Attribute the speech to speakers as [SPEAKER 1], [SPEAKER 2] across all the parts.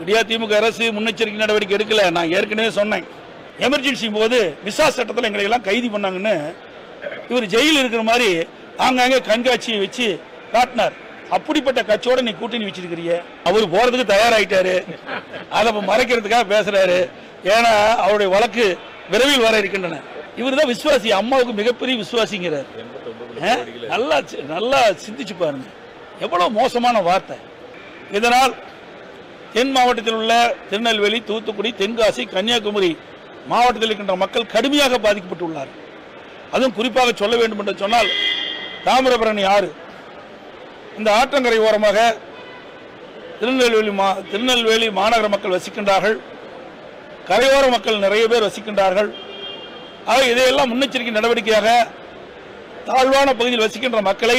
[SPEAKER 1] விடியா திமுக அரசு முன்னெச்சரிக்கை நடவடிக்கை எடுக்கல. நான் ஏற்கனவே சொன்னேன், எமர்ஜென்சி போது விசா சட்டத்தில் எங்களை எல்லாம் கைது பண்ணாங்கன்னு இவர் ஜெயிலில் இருக்கிற மாதிரி ஆங்காங்கே கண்காட்சியை வச்சு காட்டினார். அப்படிப்பட்ட கட்சியோட நீ கூட்டணி வச்சிருக்கிறிய. அவர் போறதுக்கு தயாராயிட்டாரு, அதை மறைக்கிறதுக்காக பேசுறாரு. ஏன்னா அவருடைய வழக்கு விரைவில் வர இருக்கின்றன. இவர் தான் விசுவாசி, அம்மாவுக்கு மிகப்பெரிய விசுவாசிங்கிறார். நல்லா நல்லா சிந்திச்சு பாருங்க, எவ்வளவு மோசமான வார்த்தை. இதனால் தென் மாவட்டத்தில் உள்ள திருநெல்வேலி, தூத்துக்குடி, தென்காசி, கன்னியாகுமரி மாவட்டத்தில் இருக்கின்ற மக்கள் கடுமையாக பாதிக்கப்பட்டுள்ளார். அதுவும் குறிப்பாக சொல்ல வேண்டும் என்று சொன்னால் தாமிரபரணி ஆறு இந்த ஆற்றங்கரை ஓரமாக திருநெல்வேலி மாநகர மக்கள் வசிக்கின்றார்கள். கரையோர மக்கள் நிறைய பேர் வசிக்கின்றார்கள். ஆக இதையெல்லாம் முன்னெச்சரிக்கை நடவடிக்கையாக தாழ்வான பகுதியில் வசிக்கின்ற மக்களை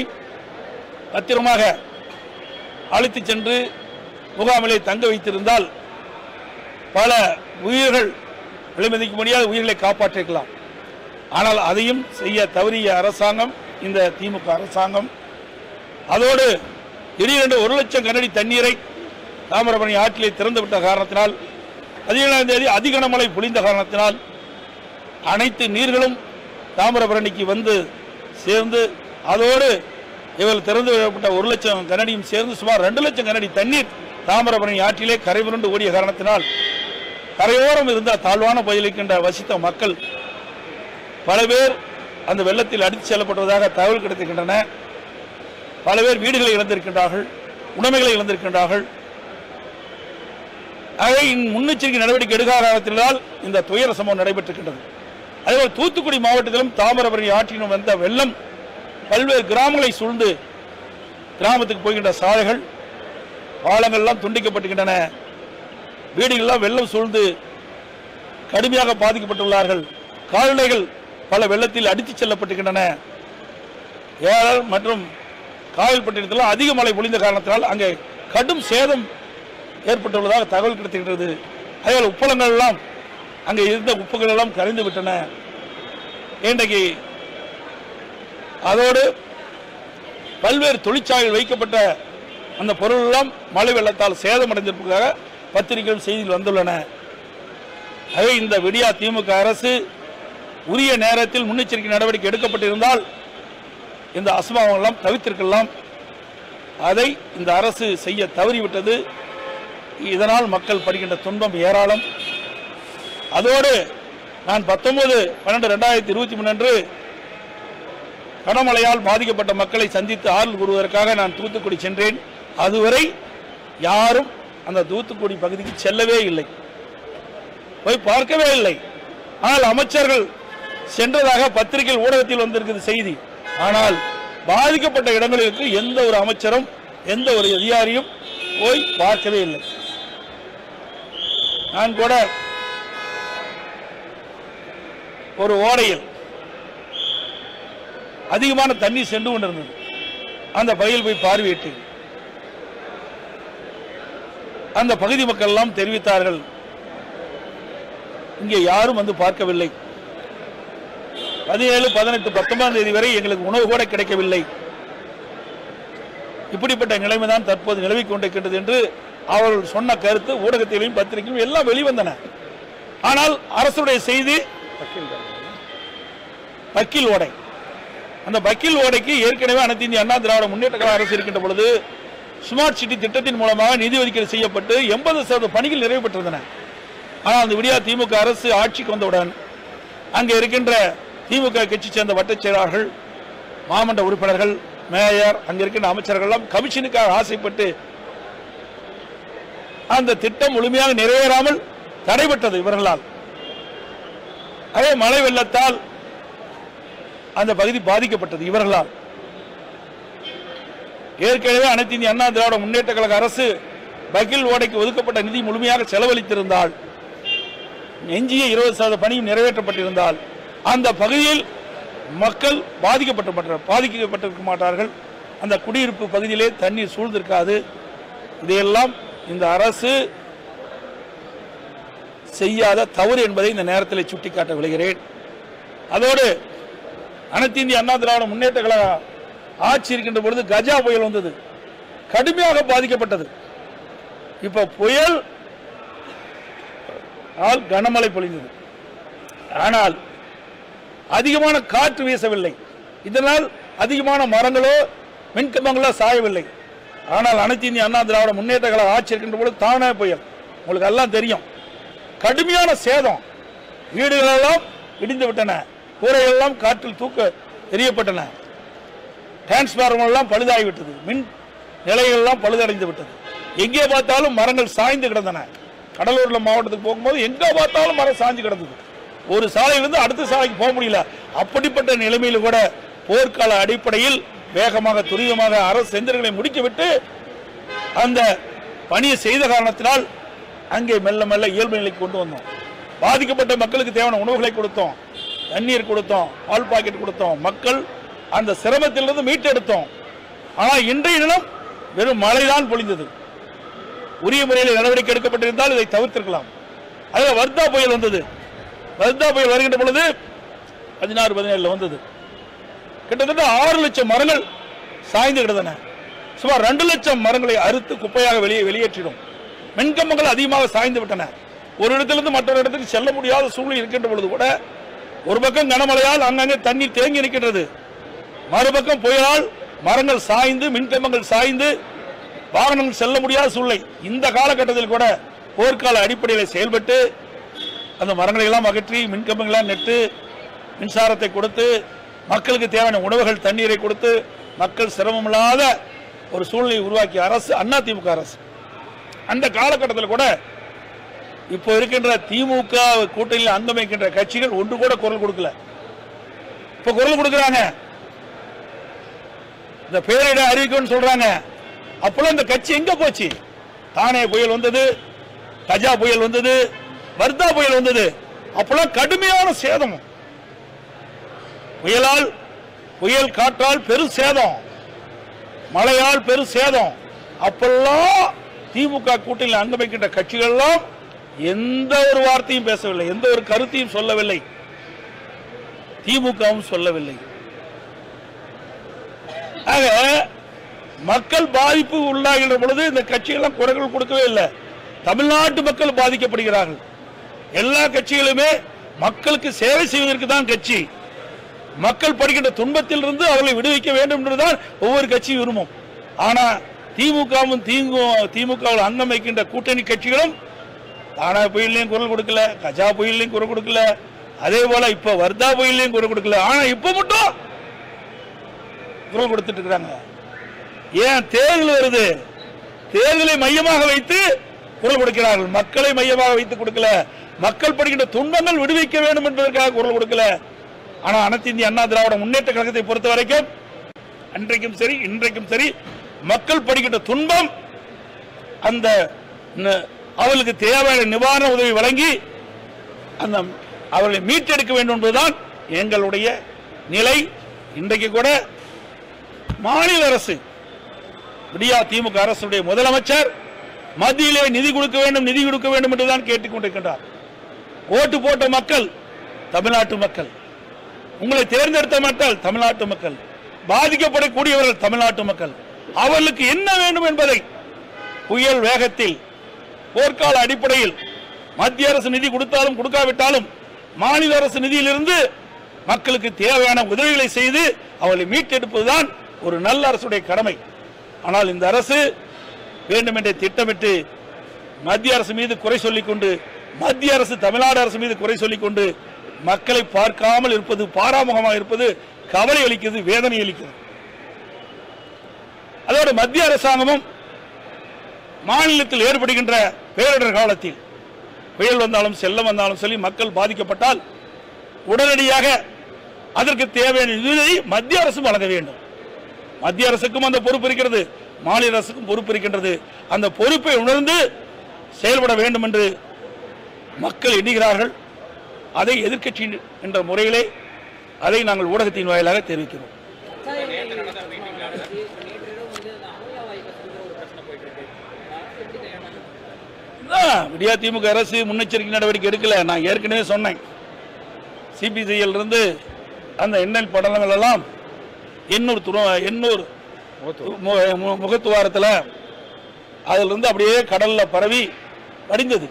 [SPEAKER 1] பத்திரமாக அழைத்து சென்று முகாமிலே தங்க வைத்திருந்தால் பல உயிர்கள் விலைமதிக்க முடியாத உயிர்களை காப்பாற்றிருக்கலாம். ஆனால் அதையும் செய்ய தவறிய அரசாங்கம் இந்த திமுக அரசாங்கம். அதோடு திடீரென்று 1 லட்சம் கனஅடி தண்ணீரை தாமிரபரணி ஆற்றிலே திறந்துவிட்ட காரணத்தினால் 17ஆம் தேதி அதிக கனமழை பொழிந்த காரணத்தினால் அனைத்து நீர்களும் தாமிரபரணிக்கு வந்து சேர்ந்து அதோடு இவர்கள் திறந்து விடப்பட்ட 1 லட்சம் கனஅடியும் சேர்ந்து சுமார் 2 லட்சம் கனஅடி தண்ணீர் தாமிரபரணி ஆற்றிலே கரை புரண்டு ஓடிய காரணத்தினால் கரையோரம் இருந்த தாழ்வான பகுதியில் இருக்கின்ற வசித்த மக்கள் பல பேர் அந்த வெள்ளத்தில் அடித்து செல்லப்பட்டதாக தகவல் கிடைத்திருக்கின்றன. பல பேர் வீடுகளை இழந்திருக்கின்றார்கள், உடைமைகளை இழந்திருக்கின்றார்கள். ஆக முன்னெச்சரிக்கை நடவடிக்கை எடுக்காத காரணத்தினால் இந்த துயர சம்பவம் நடைபெற்றிருக்கின்றது. அதேபோல் தூத்துக்குடி மாவட்டத்திலும் தாமிரபரணி ஆற்றிலும் வந்த வெள்ளம் பல்வேறு கிராமங்களை சூழ்ந்து கிராமத்துக்கு போகின்ற சாலைகள், பாலங்கள்லாம் துண்டிக்கப்பட்டிருக்கின்றன. வீடுகள்லாம் வெள்ளம் சூழ்ந்து கடுமையாக பாதிக்கப்பட்டுள்ளார்கள். கால்நடைகள் பல வெள்ளத்தில் அடித்துச் செல்லப்பட்டிருக்கின்றன. ஏழல் மற்றும் காயல்பட்டினத்தில் அதிக மழை பொழிந்த காரணத்தினால் அங்கே கடும் சேதம் ஏற்பட்டுள்ளதாக தகவல் கிடைத்திருக்கிறது. அதேபோல் உப்பளங்கள் எல்லாம் அங்கே இருந்த உப்புகள் எல்லாம் கரைந்து விட்டன. இன்றைக்கு அதோடு பல்வேறு தொழிற்சாலைகள் வைக்கப்பட்ட அந்த பொருள் எல்லாம் மழை வெள்ளத்தால் சேதமடைந்திருப்பதாக பத்திரிகைகள் செய்தியில் வந்துள்ளன. ஆகவே இந்த விடியா திமுக அரசு உரிய நேரத்தில் முன்னெச்சரிக்கை நடவடிக்கை எடுக்கப்பட்டிருந்தால் இந்த அசம்பாவங்கள் எல்லாம் தவிர்த்திருக்கலாம். அதை இந்த அரசு செய்ய தவறிவிட்டது. இதனால் மக்கள் படுகின்ற துன்பம் ஏராளம். அதோடு நான் 19/12/2023 அன்று கனமழையால் பாதிக்கப்பட்ட மக்களை சந்தித்து ஆறுதல் கூறுவதற்காக நான் தூத்துக்குடி சென்றேன். அதுவரை யாரும் அந்த தூத்துக்குடி பகுதிக்கு செல்லவே இல்லை, போய் பார்க்கவே இல்லை. ஆனால் அமைச்சர்கள் சென்றதாக பத்திரிகை ஊடகத்தில் வந்திருக்கிறது செய்தி. ஆனால் பாதிக்கப்பட்ட இடங்களுக்கு எந்த ஒரு அமைச்சரும் எந்த ஒரு அதிகாரியும் போய் பார்க்கவே இல்லை. நான் கூட ஒரு ஓடையில் அதிகமான தண்ணீர் சென்று கொண்டிருந்தது. அந்த பகுதியில் போய் பார்வையிட்டேன். அந்த பகுதி மக்கள் எல்லாம் தெரிவித்தார்கள், இங்கே யாரும் வந்து பார்க்கவில்லை. 17, 18, 19ஆம் தேதி வரை எங்களுக்கு உணவு கூட கிடைக்கவில்லை. இப்படிப்பட்ட நிலைமைதான் தற்போது நிலவிக் கொண்டிருக்கின்றது என்று அவர்கள் சொன்ன கருத்து ஊடகத்திலும் பத்திரிகையும் எல்லாம் வெளிவந்தன. ஆனால் அரசுடைய செய்தி பக்கில் ஓடை. அந்த பக்கில் ஓடைக்கு ஏற்கனவே அனைத்து இந்திய அண்ணா திராவிட முன்னேற்ற கழக அரசு இருக்கின்ற பொழுது ஸ்மார்ட் சிட்டி திட்டத்தின் மூலமாக நிதி ஒதுக்கீடு செய்யப்பட்டு 80% பணிகள் நிறைவு பெற்றிருந்தன. ஆனால் அந்த விடியா திமுக அரசு ஆட்சிக்கு வந்தவுடன் அங்கே இருக்கின்ற திமுக கட்சி சேர்ந்த வட்டச் செயலாளர்கள், மாமன்ற உறுப்பினர்கள், மேயர், அங்கே இருக்கின்ற அமைச்சர்கள் எல்லாம் கமிஷனுக்காக ஆசைப்பட்டு அந்த திட்டம் முழுமையாக நிறைவேறாமல் தடைபட்டது இவர்களால். அதே மழை வெள்ளத்தால் அந்த பகுதி பாதிக்கப்பட்டது இவர்களால். ஏற்கனவே அனைத்து இந்திய அண்ணா திராவிட முன்னேற்ற கழக அரசு பக்கில் ஓடைக்கு ஒதுக்கப்பட்ட நிதி முழுமையாக செலவழித்திருந்தால், எஞ்சிய 20% பணியும் நிறைவேற்றப்பட்டிருந்தால் அந்த பகுதியில் மக்கள் பாதிக்கப்பட்டிருக்க மாட்டார்கள். அந்த குடியிருப்பு பகுதியிலே தண்ணீர் சூழ்ந்திருக்காது. இதையெல்லாம் இந்த அரசு செய்யாத தவறு என்பதை இந்த நேரத்தில் சுட்டிக்காட்ட விளைகிறேன். அதோடு அனைத்து இந்திய அண்ணா திராவிட முன்னேற்ற கழக ஆட்சி இருக்கின்ற பொழுது கஜா புயல் வந்தது, கடுமையாக பாதிக்கப்பட்டது. இப்போ புயல் கனமழை பொழிந்தது, ஆனால் அதிகமான காற்று வீசவில்லை. இதனால் அதிகமான மரங்களோ மின்கம்பங்களோ சாயவில்லை. ஆனால் அனைத்து இந்திய அண்ணா திராவிட முன்னேற்ற கழக ஆட்சி இருக்கின்ற பொழுது தானே புயல், உங்களுக்கு எல்லாம் தெரியும், கடுமையான சேதம், வீடுகளெல்லாம் இடிந்து விட்டன, கூரைகளெல்லாம் காற்றில் தூக்க எரியப்பட்டன, டிரான்ஸ்பார்மர் எல்லாம் பழுதாகிவிட்டது, மின் நிலைகள் எல்லாம் பழுதடைந்து விட்டது. எங்கே பார்த்தாலும் மரங்கள் சாய்ந்து கிடந்தன. கடலூர்ல மாவட்டத்துக்கு போகும்போது எங்க பார்த்தாலும் மரம் சாய்ந்து கிடந்தது. ஒரு சாலையிலிருந்து அடுத்த சாலைக்கு போக முடியல. அப்படிப்பட்ட நிலைமையில் கூட போர்க்கால அடிப்படையில் வேகமாக துரிதமாக அரசு செஞ்சர்களை முடித்துவிட்டு அந்த பணியை செய்த காரணத்தினால் அங்கே மெல்ல மெல்ல இயல்பு நிலைக்கு கொண்டு வந்தோம். பாதிக்கப்பட்ட மக்களுக்கு தேவையான உணவுகளை கொடுத்தோம், தண்ணீர் கொடுத்தோம், பால் பாக்கெட் கொடுத்தோம், மக்கள் அந்த சிரமத்திலிருந்து மீட்டெடுத்தோம். ஆனால் இன்றைய தினம் வெறும் மழைதான் பொழிந்தது. உரிய முறையில் நடவடிக்கை எடுக்கப்பட்டிருந்தால் இதை தவிர்த்திருக்கலாம். அதில் வர்தா புயல் வந்தது. வர்தா புயல் வருகின்ற பொழுது 16-17 வந்தது. கிட்டத்தட்ட 6 லட்சம் மரங்கள் சாய்ந்து கிடந்தன. சுமார் 2 லட்சம் மரங்களை அறுத்து குப்பையாக வெளியேற்றிடும். மின்கம்பங்கள் அதிகமாக சாய்ந்து விட்டன. ஒரு இடத்திலிருந்து மற்றொரு இடத்துக்கு செல்ல முடியாத சூழ்நிலை இருக்கின்ற பொழுது கூட ஒரு பக்கம் கனமழையால் அங்கங்கே தண்ணீர் தேங்கி இருக்கின்றது, மறுபக்கம் புயலால் மரங்கள் சாய்ந்து மின்கம்பங்கள் சாய்ந்து வாகனங்கள் செல்ல முடியாத சூழ்நிலை. இந்த காலகட்டத்தில் கூட போர்க்கால அடிப்படையில் செயல்பட்டு அந்த மரங்களை எல்லாம் அகற்றி மின்கம்பங்களாம் நெட்டு மின்சாரத்தை கொடுத்து மக்களுக்கு தேவையான உணவுகள் தண்ணீரை கொடுத்து மக்கள் சிரமமில்லாத ஒரு சூழ்நிலையை உருவாக்கிய அரசு அதிமுக அரசு. அந்த காலகட்டத்தில் கூட இப்போ இருக்கின்ற திமுக கூட்டணியில் அங்கம் வைக்கின்ற கட்சிகள் ஒன்று கூட குரல் கொடுக்கல. இப்ப குரல் கொடுக்கிறாங்க, இந்த பேரிடர் அறிவிக்கணும்னு சொல்றாங்க. அப்பெல்லாம் இந்த கட்சி எங்க போச்சு? தானே புயல் வந்தது, கஜா புயல் வந்தது, வர்தா புயல் வந்தது. அப்பெல்லாம் கடுமையான சேதம், புயல் காற்றால் பெரும் சேதம், மழையால் பெரும் சேதம். அப்பெல்லாம் திமுக கூட்டணியில் அங்கம் வைக்கின்ற கட்சிகள் எல்லாம் எந்த ஒரு வார்த்தையும் பேசவில்லை, எந்த ஒரு கருத்தையும் சொல்லவில்லை, திமுகவும் சொல்லவில்லை. ஆக மக்கள் பாதிப்பு உள்ளாகின்ற பொழுது இந்த கட்சிகள் குரல் கொடுக்கவே இல்லை. தமிழ்நாட்டு மக்கள் பாதிக்கப்படுகிறார்கள். எல்லா கட்சிகளுமே மக்களுக்கு சேவை செய்வதற்கு தான் கட்சி. மக்கள் படுகின்ற துன்பத்தில் இருந்து அவர்களை விடுவிக்க வேண்டும் என்றுதான் ஒவ்வொரு கட்சியும் விரும்பும். ஆனா திமுக அங்கம் வைக்கின்ற கூட்டணி கட்சிகளும் தானா புயலையும் குரல் கொடுக்கல, கஜா புயலையும் குரல் கொடுக்கல, அதே போல இப்ப வர்தா புயலையும் குரல் கொடுக்கல. ஆனா இப்ப மட்டும் குரல் கொடுத்துட்டு இருக்கிறாங்க. ஏன்? தேர்தல் வருது, தேர்தலை மையமாக வைத்து குரல் கொடுக்கிறார்கள். மக்களை மையமாக வைத்து கொடுக்கல, மக்கள் படுகின்ற துன்பங்கள் விடுவிக்க வேண்டும் என்பதற்காக குரல் கொடுக்கல. ஆனா அனைத்து இந்திய அண்ணா திராவிட முன்னேற்ற கழகத்தை பொறுத்த வரைக்கும் அன்றைக்கும் சரி இன்றைக்கும் சரி மக்கள் படுகின்ற துன்பம் அந்த அவர்களுக்கு தேவையான நிவாரண உதவி வழங்கி அந்த அவர்களை மீட்டெடுக்க வேண்டும் என்பதுதான் எங்களுடைய நிலை. இன்றைக்கு கூட மாநில அரசு விடியா திமுக அரசுடைய முதலமைச்சர் மத்தியிலே நிதி கொடுக்க வேண்டும் என்றுதான் கேட்டுக்கொண்டிருக்கின்றார். ஓட்டு போட்ட மக்கள் தமிழ்நாட்டு மக்கள், உங்களை தேர்ந்தெடுத்த மக்கள் தமிழ்நாட்டு மக்கள், பாதிக்கப்படக்கூடியவர்கள் தமிழ்நாட்டு மக்கள். அவர்களுக்கு என்ன வேண்டும் என்பதை புயல் வேகத்தில் போர்க்கால அடிப்படையில் மத்திய அரசு நிதி கொடுத்தாலும் கொடுக்காவிட்டாலும் மாநில அரசு நிதியிலிருந்து மக்களுக்கு தேவையான உதவிகளை செய்து அவர்களை மீட்டெடுப்பதுதான் ஒரு நல்ல அரசுடைய கடமை. ஆனால் இந்த அரசு வேண்டுமென்றே திட்டமிட்டு மத்திய அரசு மீது குறை சொல்லிக் கொண்டு, மத்திய அரசு தமிழ்நாடு அரசு மீது குறை சொல்லிக் கொண்டு மக்களை பார்க்காமல் இருப்பது, பாராமுகமாக இருப்பது கவலை அளிக்கிறது, வேதனை அளிக்கிறது. அதோடு மத்திய அரசாங்கமும் மாநிலத்தில் ஏற்படுகின்ற பேரிடர் காலத்தில் புயல் வந்தாலும் செல்லம் வந்தாலும் சொல்லி மக்கள் பாதிக்கப்பட்டால் உடனடியாக அதற்கு தேவையான நிதியை மத்திய அரசு வழங்க வேண்டும். மத்திய அரசுக்கும் அந்த பொறுப்பு இருக்கிறது, மாநில அரசுக்கும் பொறுப்பு இருக்கின்றது. அந்த பொறுப்பை உணர்ந்து செயல்பட வேண்டும் என்று மக்கள் எண்ணுகிறார்கள். அதை எதிர்க்கட்சி என்ற முறையிலே அதை நாங்கள் ஊடகத்தின் வாயிலாக தெரிவிக்கிறோம். விடியா திமுக அரசு முன்னெச்சரிக்கை நடவடிக்கை எடுக்கல. நான் ஏற்கனவே சொன்னேன், சிபிசிஐயில் இருந்து அந்த எண்ணெய் படலங்கள் எல்லாம் எண்ணூர் முகத்துவாரத்தில் அதிலிருந்து அப்படியே கடலில் பரவி வடிந்தது.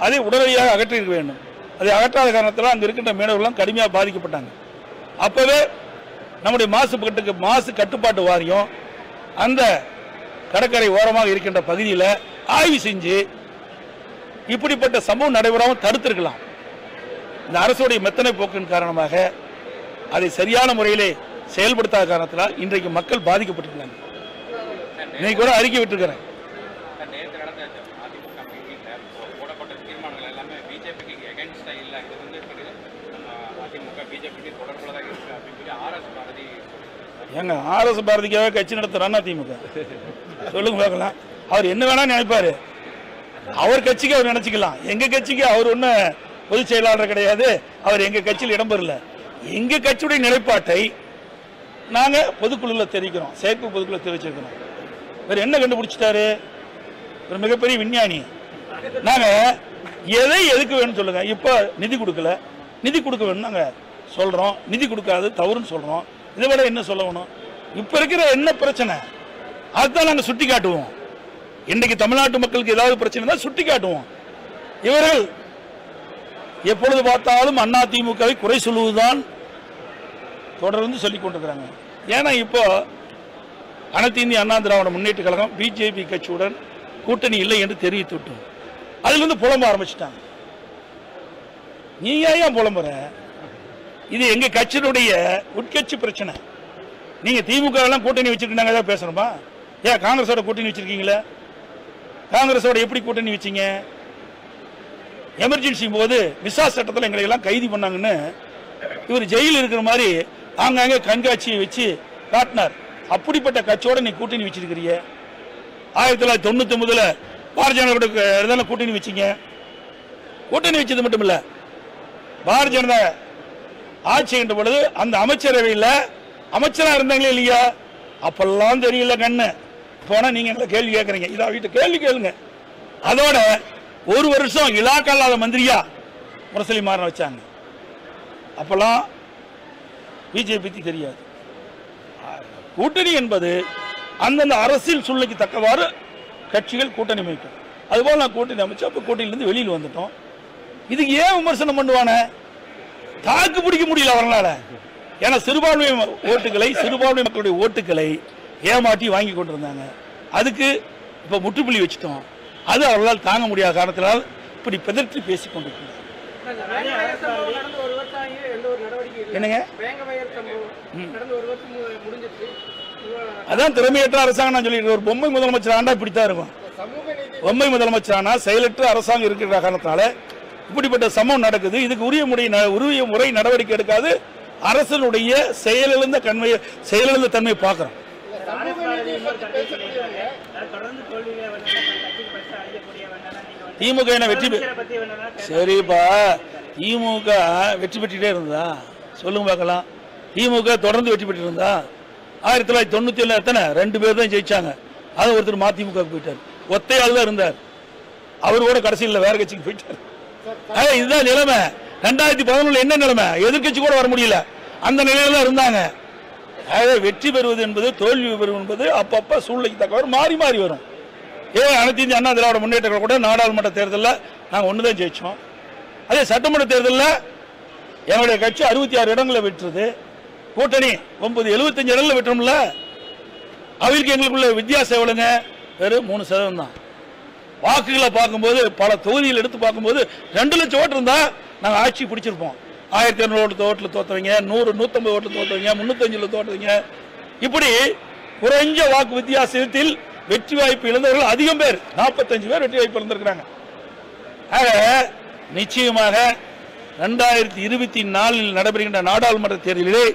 [SPEAKER 1] அதை உடனடியாக அகற்றியிருக்க வேண்டும். அதை அகற்றாத காரணத்தில் அங்கே இருக்கின்ற மீனவர்கள்லாம் கடுமையாக பாதிக்கப்பட்டாங்க. அப்போவே நம்முடைய மாசு கட்டுப்பாட்டு வாரியம் அந்த கடற்கரை ஓரமாக இருக்கின்ற பகுதியில் ஆய்வு செஞ்சு இப்படிப்பட்ட சம்பவம் நடைபெறாமல் தடுத்திருக்கலாம். இந்த அரசுடைய மெத்தனை போக்கின் காரணமாக அதை சரியான முறையிலே செயல்படுத்தாத காரணத்தினால் இன்றைக்கு மக்கள் பாதிக்கப்பட்டிருக்கிறாங்க. இன்னைக்கு கூட அறிக்கை விட்டுருக்கிறேன். ஏங்க RS பாரதிக்காக கட்சி நடத்துறான்னா திமுக சொல்லுங்க பார்க்கலாம். அவர் என்ன வேணா நினைப்பாரு, அவர் கட்சிக்கு அவர் நினைச்சுக்கலாம். எங்க கட்சிக்கு அவர் ஒன்னும் பொதுச் செயலாளர் கிடையாது, அவர் எங்க கட்சியில் இடம்பெறல. எங்க கட்சியுடைய நிலைப்பாட்டை நாங்க பொதுக்குழுவில் தெரிவிக்கிறோம், செயற்கை பொதுக்குழு தெரிவிச்சிருக்கிறோம். இவர் என்ன கண்டுபிடிச்சிட்டாரு, ஒரு மிகப்பெரிய விஞ்ஞானி. நாங்க எதுக்கு வேணும்னு சொல்லுங்க. இப்ப நிதி கொடுக்கல, நிதி கொடுக்க வேணும் நாங்க சொல்றோம், நிதி கொடுக்காது தவறுன்னு சொல்றோம். இதை விட என்ன சொல்லணும்? இப்ப இருக்கிற என்ன பிரச்சனை அதுதான் நாங்க சுட்டி காட்டுவோம். இன்னைக்கு தமிழ்நாட்டு மக்களுக்கு ஏதாவது பிரச்சனை சுட்டி காட்டுவோம். இவர்கள் எப்பொழுது பார்த்தாலும் அதிமுகவை குறை சொல்லுவதுதான் தொடர்ந்து சொல்லிக் கொண்டிருக்கிறாங்க. ஏன்னா இப்போ அனைத்து இந்திய அண்ணா திராவிட முன்னேற்ற கழகம் பிஜேபி கட்சியுடன் கூட்டணி இல்லை என்று தெரிவித்து விட்டோம். அதுல இருந்து புலம்ப ஆரம்பிச்சுட்டாங்க. நீங்க ஏன் புலம்புற? இது எங்க கட்சியினுடைய உட்கட்சி பிரச்சனை. நீங்க திமுக எல்லாம் கூட்டணி வச்சிருக்கீங்க ஏதாவது பேசணுமா? ஏன் காங்கிரஸோட கூட்டணி வச்சிருக்கீங்களா? காங்கிரஸோட எப்படி கூட்டணி வச்சீங்க? எமர்ஜென்சி போது விசா சட்டத்தில் எங்களை எல்லாம் கைது பண்ணாங்கன்னு இவர் ஜெயிலில் இருக்கிற மாதிரி ஆங்காங்க கண்காட்சியை வச்சு காட்டினார். அப்படிப்பட்ட கட்சியோட நீ கூட்டணி வச்சிருக்கிறீங்க. 1999 பாரதிய ஜனதா கூட்டணி வச்சீங்க. கூட்டணி வச்சது மட்டும் இல்ல, பாரதிய ஜனதா ஆட்சி என்ற பொழுது அந்த அமைச்சரவையில் அமைச்சரா இருந்தாங்களே இல்லையா, அப்பெல்லாம் தெரியல கண்ணு. போனா நீங்க எங்களை கேள்வி கேட்கறீங்க, இதா வீட்டு கேள்வி கேளுங்க. அதோட ஒரு வருஷம் இலாக்கா இல்லாத மந்திரியா முரசொலி மாறன் வச்சாங்க. அப்பெல்லாம் பிஜேபி தெரியாது. கூட்டணி என்பது அந்தந்த அரசியல் சூழ்நிலைக்கு தக்கவாறு கட்சிகள் கூட்டணி அமைக்கும். அதுபோல நான் கூட்டணி அமைச்சு அப்ப கூட்டணியிலிருந்து வெளியில் வந்துட்டோம். இதுக்கு ஏன் விமர்சனம் பண்ணுவானே? தாக்கு பிடிக்க முடியல அவர்களால. ஏன்னா சிறுபான்மை மக்களுடைய ஓட்டுகளை ஏமாற்றி வாங்கி கொண்டிருந்தாங்க. அதுக்கு இப்ப முற்றுப்புள்ளி வச்சுட்டோம். அது அவர்களால் தாங்க முடியாத காரணத்தினால் இப்படி பிதற்றி பேசிக் கொண்டிருக்கிறார். என்னங்க அதான் திறமையற்ற அரசாங்கம் நான் சொல்லியிருக்கேன். ஒரு பொம்மை முதலமைச்சர் ஆண்டா இப்படித்தான் இருக்கும். பொம்மை முதலமைச்சர் ஆனா செயலற்ற அரசாங்கம் இருக்கிற காரணத்தினால இப்படிப்பட்ட சம்பவம் நடக்குது. இதுக்கு உரிய முறை நடவடிக்கை எடுக்காது அரசனுடைய செயலிழந்த தன்மை பார்க்கிறோம். திமுக என்ன வெற்றி சரிப்பா, திமுக வெற்றி பெற்றுட்டே இருந்தா சொல்லுங்க பார்க்கலாம். திமுக தொடர்ந்து வெற்றி பெற்று இருந்தா 1997 எத்தனை 2 பேர் தான் ஜெயிச்சாங்க. அது ஒருத்தர் மதிமுக போயிட்டார், ஒத்தையாள் தான் இருந்தார். அவர் கூட கடைசியில் வேற கட்சிக்கு போயிட்டார். இதுதான் நிலைமை. 2011 என்ன நிலைமை? எதிர்கட்சி கூட வர முடியல, அந்த நிலையில தான் இருந்தாங்க. வெற்றி பெறுவது என்பது தோல்வி பெறுவது என்பது அப்பப்ப சூழ்நிலைக்கு தக்கவாறு மாறி மாறி வரும். அனைத்து இந்திய அண்ணா திராவிட முன்னேற்ற கூட நாடாளுமன்ற தேர்தலில் நாங்கள் ஒண்ணுதான் ஜெயிச்சோம். அதே சட்டமன்ற தேர்தலில் எங்களுடைய கட்சி 66 இடங்களை வெற்றுது. கூட்டணி 75 இடங்களை வெற்றோம்ல. அவருக்கு எங்களுக்குள்ள வித்தியாசம் எவ்வளவுங்க? வெறும் 3% தான். வாக்குகளை பார்க்கும்போது பல தொகுதியில் எடுத்து பார்க்கும்போது 2 லட்சம் ஓட்டு இருந்தா நாங்கள் ஆட்சி பிடிச்சிருப்போம். 1200 ஓட்டில் தோத்தவங்க, 100 150 ஓட்டில் தோத்தவங்க, 305 தோற்றவங்க. இப்படி குறைஞ்ச வாக்கு வித்தியாசத்தில் வெற்றி வாய்ப்பு இழந்தவர்கள் அதிகம் பேர், 45 பேர் வெற்றி வாய்ப்பு இழந்திருக்கிறாங்க. ஆக நிச்சயமாக 2024 நடைபெறுகின்ற நாடாளுமன்ற தேர்தலிலே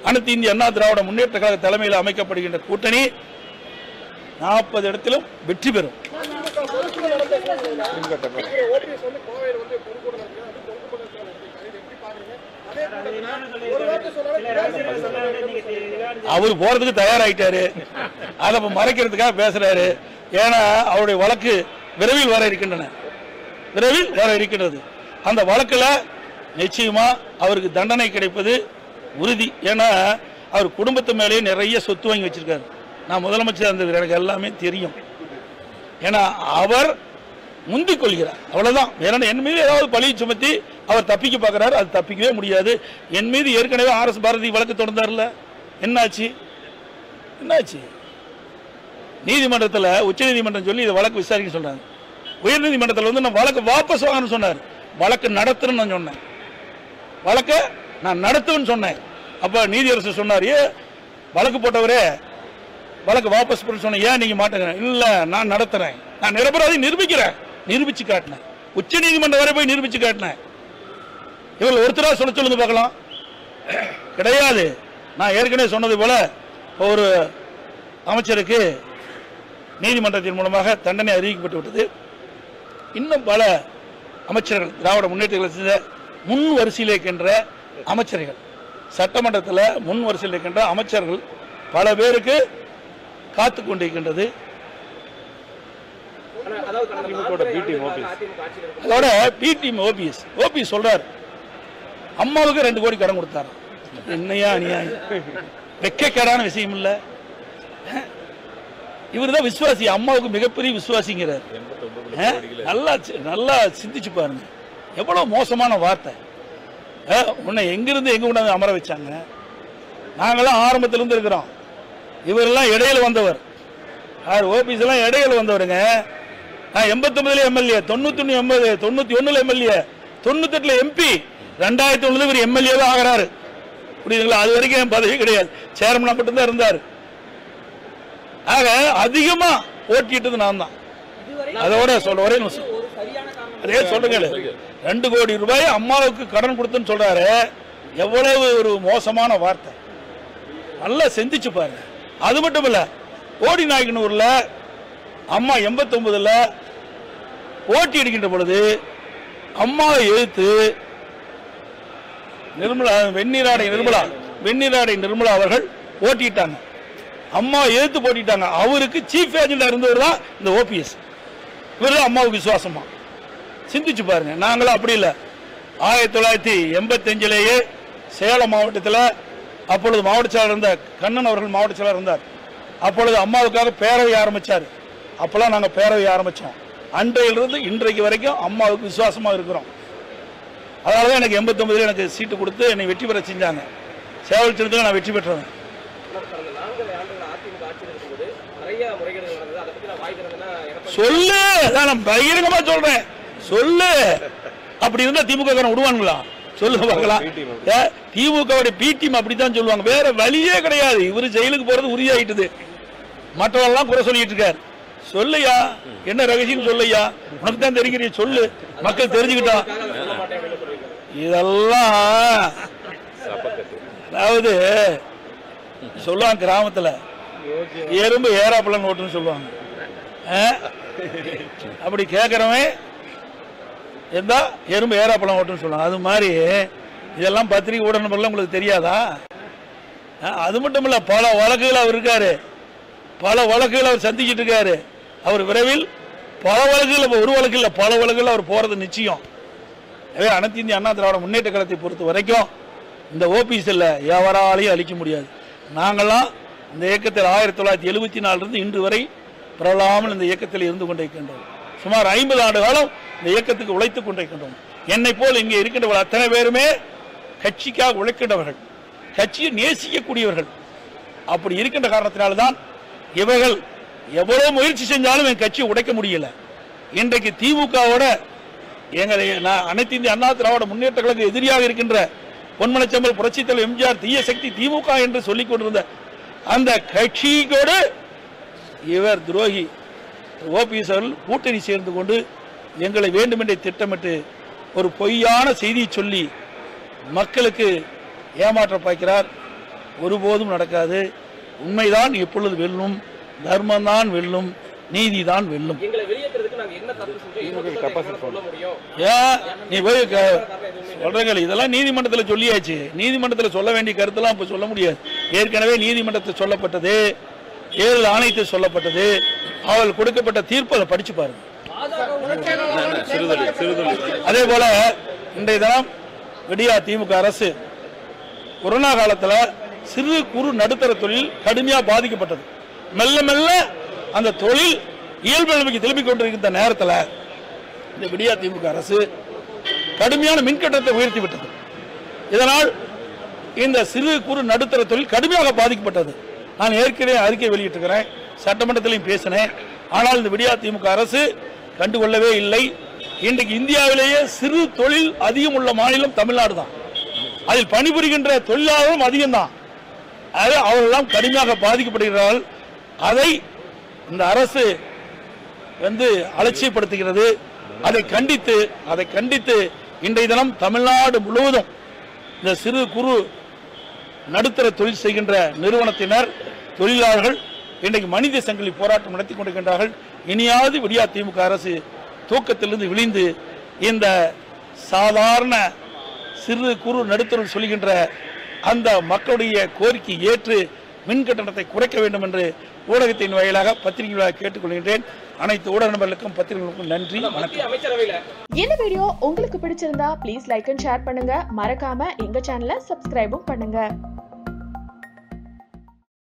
[SPEAKER 1] அனைத்து இந்திய அண்ணா திராவிட முன்னேற்ற கழக தலைமையில் அமைக்கப்படுகின்ற கூட்டணி 40 இடத்திலும் வெற்றி பெறும். அவர் போறதுக்கு தயாராயிட்டாரு, அதை மறைக்கிறதுக்காக பேசுறாரு. ஏன்னா அவருடைய வழக்கு விரைவில் வர இருக்கின்றது. அந்த வழக்குல நிச்சயமா அவருக்கு தண்டனை கிடைப்பது உறுதி. ஏன்னா அவர் குடும்பத்து மேலேயே நிறைய சொத்து வாங்கி வச்சிருக்காரு. நான் முதலமைச்சர் இருந்தது எனக்கு எல்லாமே தெரியும். ஏன்னா அவர் முந்திக் கொள்கிறார், அவ்வளவுதான். வேற என் மீது ஏதாவது பழியை சுமத்தி அவர் தப்பிக்க பார்க்கிறார், அது தப்பிக்கவே முடியாது. என் மீது ஏற்கனவே RS பாரதி வழக்கு தொடர்ந்தார்ல, என்னாச்சு? நீதிமன்றத்தில் உச்சநீதிமன்றம் சொல்லி இதை வழக்கு விசாரிக்க சொல்றாங்க. உயர்நீதிமன்றத்தில் வந்து நான் வழக்கு வாபஸ் வாங்கன்னு சொன்னார். வழக்கு நடத்துன்னு நான் சொன்னேன், வழக்க நான் நடத்துவேன்னு சொன்னேன். அப்ப நீதியரசர் சொன்னார், வழக்கு போட்டவரே வழக்கு வாபஸ் பண்ண சொன்னேன், ஏன் நீங்க மாட்டேங்கிறேன்? இல்ல நான் நடத்துறேன், நான் நிரபராதி நிரூபிக்கிறேன், நிரூபிச்சு காட்டினேன். உச்ச நீதிமன்றம் வரை போய் நிரூபிச்சு காட்டினேன். இவர்கள் ஒருத்தரா சொல்லுங்க பார்க்கலாம். கிடையாது. நான் ஏற்கனவே சொன்னது போல ஒரு அமைச்சருக்கு நீதிமன்றத்தின் மூலமாக தண்டனை அறிவிக்கப்பட்டு விட்டது. இன்னும் பல அமைச்சர்கள், திராவிட முன்னேற்ற கழகத்தில் முன் வரிசையில் இருக்கின்ற அமைச்சர்கள், சட்டமன்றத்தில் முன் வரிசையில் இருக்கின்ற அமைச்சர்கள் பல பேருக்கு காத்து கொண்டிருக்கின்றது. அதோட ஓபிஎஸ் சொல்றாரு, அம்மாவுக்கு 2 கோடி கடன் கொடுத்தாரு. என்னையா அநியாயம், வெக்கக்கேடான விஷயம் இல்ல. இவர் தான் விசுவாசி, அம்மாவுக்கு மிகப்பெரிய விசுவாசிங்கிறார். நல்லா சிந்திச்சு பாருங்க, எவ்வளவு மோசமான வார்த்தை. உன்னை எங்கிருந்து எங்க கொண்டாந்து அமர வச்சாங்க. நாங்களாம் ஆரம்பத்திலிருந்து இருக்கிறோம், இவரெல்லாம் இடையில வந்தவர். ஓபிஎஸ் எல்லாம் இடையில வந்தவருங்க. 89 எம்எல்ஏ, 91 எம்எல்ஏ, 98 எம்பி, 2001 இவர் எம்எல்ஏவே ஆகிறாரு. புரியுதுங்களா? அது வரைக்கும் என் பதவி கிடையாது, சேர்மனா மட்டும்தான் இருந்தார். ஆக அதிகமா ஓட்டிட்டது நான் தான். அதோட சொல்ற ஒரே நிமிஷம், அதே சொல்லுங்க, 2 கோடி ரூபாய் அம்மாவுக்கு கடன் கொடுத்துன்னு சொல்றாரு. எவ்வளவு ஒரு மோசமான வார்த்தை, நல்லா சிந்திச்சு பாருங்க. அது மட்டும் இல்ல, கோடி நாயக்கனூர்ல அம்மா 89ல போட்டி எடுக்கின்ற பொழுது அம்மாவை எதிர்த்து வெந்நீராடை நிர்மலா அவர்கள் போட்டிட்டாங்க. அம்மாவை எதிர்த்து போட்டிட்டாங்க. அவருக்கு சீஃப் ஏஜென்டா இருந்தவர் தான் இந்த ஓபிஎஸ். இவர் அம்மாவுக்கு விசுவாசமா. சிந்திச்சு பாருங்க. நாங்களும் அப்படி இல்லை. 1985லேயே சேலம் மாவட்டத்தில் அப்பொழுது மாவட்ட செயலர் இருந்த கண்ணன் அவர்கள் மாவட்ட செயலர் இருந்தார். அப்பொழுது அம்மாவுக்காக பேரவை ஆரம்பிச்சார். அப்பெல்லாம் நாங்கள் பேரவை ஆரம்பித்தோம். அன்றையிலிருந்து இன்றைக்கு வரைக்கும் அம்மாவுக்கு விசுவாசமாக இருக்கிறோம். அதனால தான் எனக்கு 89ல் எனக்கு சீட்டு கொடுத்து என்னை வெற்றி பெற செஞ்சாங்க. சேவல் சின்னத்தில் நான் வெற்றி பெற்றேன். சொல்லு, நான் பகிரங்கமா சொல்றேன், சொல்லு. அப்படி இருந்தா திமுக விடுவானுங்களா? சொல்லுங்க பார்க்கலாம். திமுக பி டீம் அப்படித்தான் சொல்லுவாங்க, வேற வழியே கிடையாது. இவரு ஜெயிலுக்கு போறது உறுதியாயிட்டது. மற்றவெல்லாம் குறை சொல்லிட்டு இருக்காரு. சொல்லையா, என்ன ரகசியம் சொல்லையா, உனக்கு தான் தெரிகிற சொல்லு, மக்கள் தெரிஞ்சுக்கிட்டா. இதெல்லாம் அதாவது சொல்லுவாங்க கிராமத்துல, எறும்பு ஏறாப்பலன் ஓட்டுன்னு சொல்லுவாங்க. அப்படி கேட்கறவன் எந்தா எறும்பு ஏறாப்பழம் ஓட்டுன்னு சொல்லுவாங்க. அது மாதிரி இதெல்லாம் பத்திரிகை ஊடகங்கள்லாம் உங்களுக்கு தெரியாதா? அது மட்டும் இல்ல, பல வழக்குகள் அவர் இருக்காரு, பல வழக்குகள் அவர் சந்திச்சுட்டு இருக்காரு. அவர் விரைவில் பல வழக்குகள், ஒரு வழக்கு இல்லை பல வழக்குகள் அவர் போறது நிச்சயம். எனவே அனைத்து இந்திய அண்ணா திராவிட முன்னேற்ற கழகத்தை பொறுத்த வரைக்கும் இந்த ஓபிஎஸ் இல்ல எவராலையும் அழிக்க முடியாது. நாங்கள்லாம் இந்த இயக்கத்தில் 1974 இன்று வரை பரவலாமல் இந்த இயக்கத்தில் இருந்து கொண்டிருக்கின்றோம். சுமார் 50 ஆண்டு காலம் இந்த இயக்கத்துக்கு உழைத்துக் கொண்டிருக்கின்றோம். என்னை போல் இங்கே இருக்கின்றவர்கள் அத்தனை பேருமே கட்சிக்காக உழைக்கின்றவர்கள், கட்சியை நேசிக்கக்கூடியவர்கள். அப்படி இருக்கின்ற காரணத்தினால்தான் இவர்கள் எவ்வளவு முயற்சி செஞ்சாலும் என் கட்சியை உடைக்க முடியல. இன்றைக்கு திமுகவோட எங்களை அனைத்து இந்திய அண்ணா திராவிட முன்னேற்ற கழக எதிரியாக இருக்கின்ற பொன்மனச்செம்மல் புரட்சித் தலைவர் எம்ஜிஆர் தீய சக்தி திமுக என்று சொல்லிக் கொண்டிருந்த அந்த கட்சியோடு இவர் துரோகி ஓபிஎஸ் அவர்கள் கூட்டணி சேர்ந்து கொண்டு எங்களை வேண்டுமென்றே திட்டமிட்டு ஒரு பொய்யான செய்தியை சொல்லி மக்களுக்கு ஏமாற்ற பார்க்கிறார். ஒருபோதும் நடக்காது. உண்மைதான் எப்பொழுது வெல்லும், தர்மம் தான் வெல்லும், நீதி தான் வெல்லும். நீ போய் சொல்றீங்க, இதெல்லாம் நீதிமன்றத்தில் சொல்லியாச்சு. நீதிமன்றத்தில் சொல்ல வேண்டிய கருத்தெல்லாம் இப்ப சொல்ல முடியாது. ஏற்கனவே நீதிமன்றத்தில் சொல்லப்பட்டது, தேர்தல் ஆணையத்தில் சொல்லப்பட்டது, அவர்கள் கொடுக்கப்பட்ட தீர்ப்பு அதை படிச்சு பாருங்க. அதே போல இன்றைய தினம் விடியா திமுக அரசு கொரோனா காலத்தில் சிறு குறு நடுத்தர தொழில் கடுமையாக பாதிக்கப்பட்டது. மெல்ல மெல்ல அந்த தொழில் இயல்பு நிலைமைக்கு திரும்பிக் கொண்டிருக்கிற நேரத்தில் இந்த விடியா திமுக அரசு கடுமையான மின்கட்டணத்தை உயர்த்திவிட்டது. இதனால் இந்த சிறு குறு நடுத்தர தொழில் கடுமையாக பாதிக்கப்பட்டது. நான் ஏற்கனவே அறிக்கை வெளியிட்டிருக்கிறேன், சட்டமன்றத்திலையும் பேசினேன். ஆனால் இந்த விடியா திமுக அரசு கண்டுகொள்ளவே இல்லை. இன்றைக்கு இந்தியாவிலேயே சிறு தொழில் அதிகம் உள்ள மாநிலம் தமிழ்நாடு தான். அதில் பணிபுரிகின்ற தொழிலாளரும் அதிகம்தான். அவர்களெல்லாம் கடுமையாக பாதிக்கப்படுகிறார்கள். அதை இந்த அரசு அலட்சியப்படுத்துகிறது. அதை கண்டித்து இன்றைய தினம் தமிழ்நாடு முழுவதும் இந்த சிறு குறு நடுத்தர தொழில் செய்கின்ற நிறுவனத்தினர் தொழிலாளர்கள் இன்றைக்கு மனித சங்கிலி போராட்டம் நடத்தி கொண்டிருக்கின்றார்கள். இனியாவது விடியா திமுக அரசு தூக்கத்திலிருந்து விழிந்து இந்த சாதாரண சிறு குறு நடுத்தர சொல்கின்ற அந்த மக்களுடைய கோரிக்கை ஏற்று மின் கட்டணத்தை குறைக்க வேண்டும் என்று ஊடகத்தின் வாயிலாக பத்திரிகைகளாக கேட்டுக்கொள்கின்றேன். அனைத்து ஊடக நண்பர்களுக்கும் பத்திரிகைகளுக்கும் நன்றி, வணக்கம்.
[SPEAKER 2] இந்த வீடியோ உங்களுக்கு பிடிச்சிருந்தா ப்ளீஸ் லைக் அண்ட் ஷேர் பண்ணுங்க. மறக்காம எங்க சேனலை சப்ஸ்கிரைபும் பண்ணுங்க.